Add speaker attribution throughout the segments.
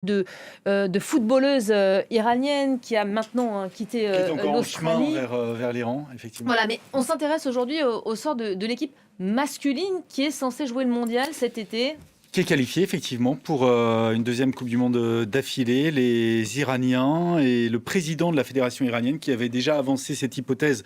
Speaker 1: de footballeuse iranienne qui a maintenant quitté
Speaker 2: Qui est encore en chemin
Speaker 1: l'Australie.
Speaker 2: vers l'Iran, effectivement.
Speaker 1: Voilà, mais on s'intéresse aujourd'hui au sort de l'équipe masculine qui est censée jouer le mondial cet été.
Speaker 2: Qui est qualifié effectivement pour une deuxième Coupe du Monde d'affilée. Les Iraniens et le président de la fédération iranienne qui avait déjà avancé cette hypothèse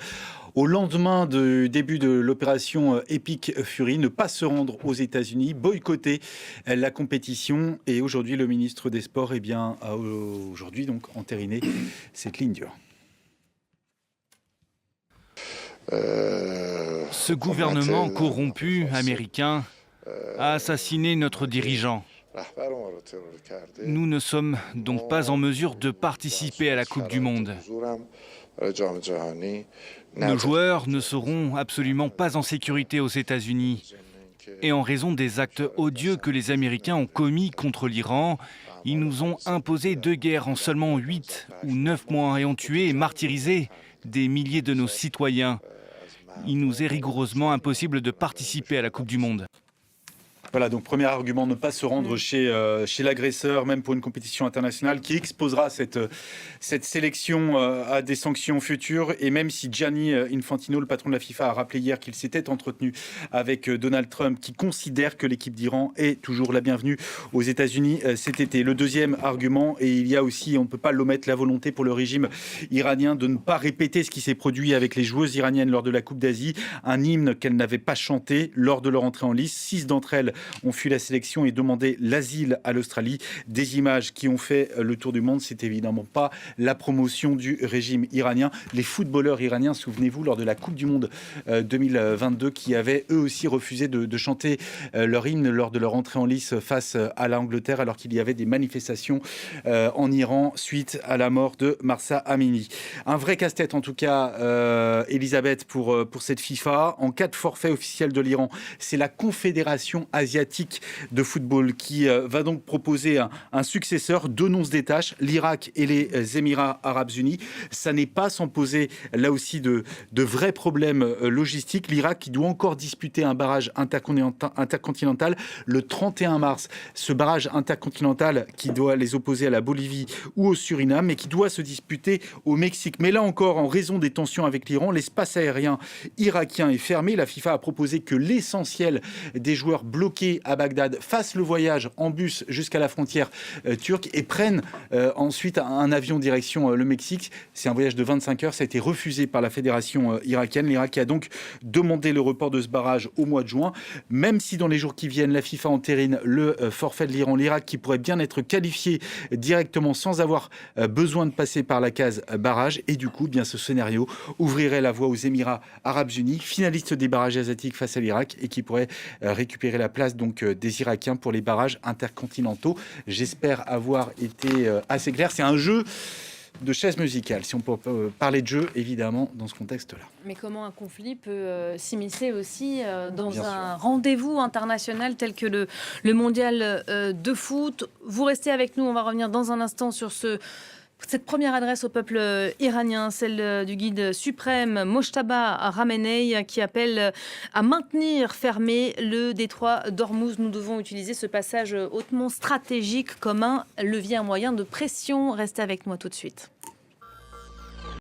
Speaker 2: au lendemain du début de l'opération Epic Fury, ne pas se rendre aux États-Unis, boycotter la compétition. Et aujourd'hui, le ministre des Sports a aujourd'hui donc entériné cette ligne dure.
Speaker 3: Ce gouvernement corrompu américain a assassiné notre dirigeant. Nous ne sommes donc pas en mesure de participer à la Coupe du Monde. Nos joueurs ne seront absolument pas en sécurité aux États-Unis. Et en raison des actes odieux que les Américains ont commis contre l'Iran, ils nous ont imposé 2 guerres en seulement 8 ou 9 mois et ont tué et martyrisé des milliers de nos citoyens. Il nous est rigoureusement impossible de participer à la Coupe du Monde.
Speaker 2: Voilà, donc premier argument, ne pas se rendre chez l'agresseur, même pour une compétition internationale, qui exposera cette sélection à des sanctions futures. Et même si Gianni Infantino, le patron de la FIFA, a rappelé hier qu'il s'était entretenu avec Donald Trump, qui considère que l'équipe d'Iran est toujours la bienvenue aux États-Unis cet été. Le deuxième argument, et il y a aussi, on ne peut pas l'omettre, la volonté pour le régime iranien de ne pas répéter ce qui s'est produit avec les joueuses iraniennes lors de la Coupe d'Asie, un hymne qu'elles n'avaient pas chanté lors de leur entrée en lice. 6 d'entre elles ont fui la sélection et demandé l'asile à l'Australie. Des images qui ont fait le tour du monde. C'est évidemment pas la promotion du régime iranien. Les footballeurs iraniens, souvenez-vous, lors de la Coupe du Monde 2022, qui avaient eux aussi refusé de chanter leur hymne lors de leur entrée en lice face à l'Angleterre, alors qu'il y avait des manifestations en Iran suite à la mort de Mahsa Amini. Un vrai casse-tête en tout cas, Elisabeth, pour cette FIFA. En cas de forfait officiel de l'Iran, c'est la Confédération asiatique de football qui va donc proposer un successeur. 2 noms se détachent, l'Irak et les Émirats arabes unis. Ça n'est pas sans poser là aussi de vrais problèmes logistiques. L'Irak qui doit encore disputer un barrage intercontinental le 31 mars. Ce barrage intercontinental qui doit les opposer à la Bolivie ou au Suriname, mais qui doit se disputer au Mexique. Mais là encore, en raison des tensions avec l'Iran, l'espace aérien irakien est fermé. La FIFA a proposé que l'essentiel des joueurs bloqués à Bagdad fassent le voyage en bus jusqu'à la frontière turque et prennent ensuite un avion direction le Mexique. C'est un voyage de 25 heures. Ça a été refusé par la fédération irakienne. L'Irak a donc demandé le report de ce barrage au mois de juin. Même si dans les jours qui viennent, la FIFA entérine le forfait de l'Iran, l'Irak qui pourrait bien être qualifié directement sans avoir besoin de passer par la case barrage. Et du coup, bien ce scénario ouvrirait la voie aux Émirats arabes unis, finalistes des barrages asiatiques face à l'Irak et qui pourrait récupérer la place donc des Irakiens pour les barrages intercontinentaux. J'espère avoir été assez clair. C'est un jeu de chaises musicales, si on peut parler de jeu, évidemment, dans ce contexte-là.
Speaker 1: Mais comment un conflit peut s'immiscer aussi dans
Speaker 2: Bien
Speaker 1: un rendez-vous international tel que le mondial de foot. Vous restez avec nous, on va revenir dans un instant sur cette première adresse au peuple iranien, celle du guide suprême Mojtaba Ramenei, qui appelle à maintenir fermé le détroit d'Ormuz. Nous devons utiliser ce passage hautement stratégique comme un levier, un moyen de pression. Restez avec moi tout de suite.